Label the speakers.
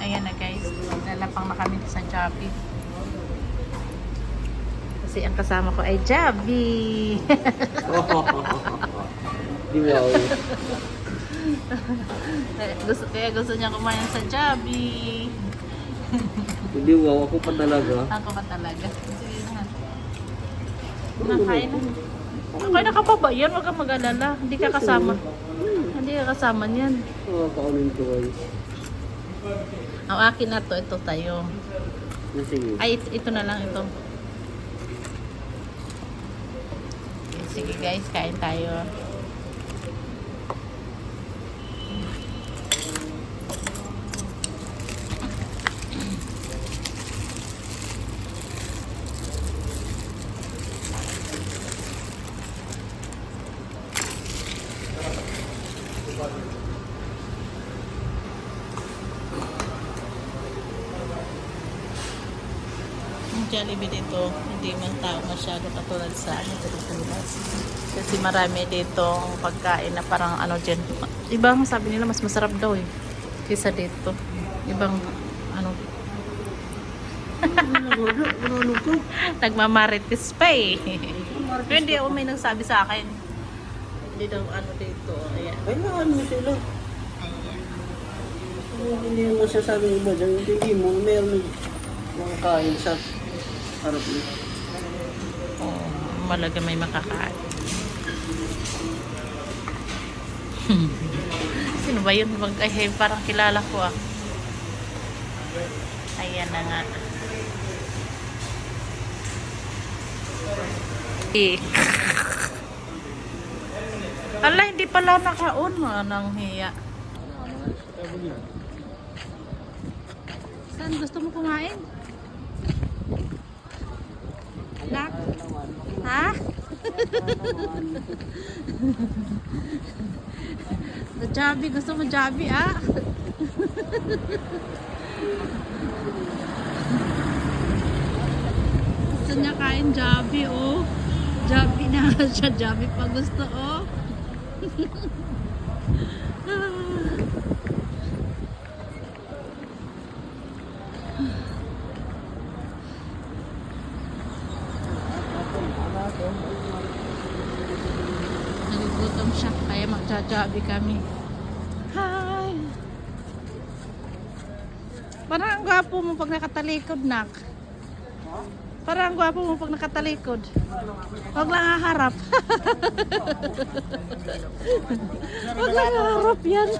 Speaker 1: Ayan na guys, lalapang na kami sa Jollibee. Kasi ang kasama ko ay Jollibee.
Speaker 2: Di ba?
Speaker 1: Kaya gusto niya kumain sa Jollibee.
Speaker 2: Hindi wow, ako pa talaga.
Speaker 1: Ako pa talaga. Sige na. Nakain na. Okay, nakapabayan. Huwag kang mag-alala. Hindi ka kasama. Hindi ka kasama niyan.
Speaker 2: Oo, kaunin ko guys.
Speaker 1: Ang akin na to, ito tayo.
Speaker 2: Sige.
Speaker 1: Ay, ito na lang ito. Okay, sige guys, kain tayo. Ang Jollibee dito, hindi man tao masyado katulad sa Pilipinas. Kasi marami dito ang pagkain na parang ano dyan. Ibang sabi nila mas masarap daw eh. Kaysa dito. Ibang ano. Nagmamarites pa eh. Pero hindi ako may nagsabi sa akin. Hindi daw ano dito. Ayan.
Speaker 2: Ay, naano mo sila. Hindi mo masasabi ng iba dyan. Hindi mo, meron mga kain sa harap mo.
Speaker 1: Oh, malaga may makakain. Sino ba yun? Ay, parang kilala ko ah. Ayan na nga. Ala, hindi pala naka-on. Anong hiya. Saan gusto mo kumain? Nak? Ha? Jollibee, gusto mo Jollibee ah? Gusto niya kain Jollibee oh. Jollibee na siya, Jollibee pa gusto oh. Nagugutom siya, kaya magja-Jollibee kami. Hi! Parang ang gwapo mo pag nakatalikod, nak. Parang ang gwapo mo pag nakatalikod. Huwag lang haharap. Huwag lang haharap yan.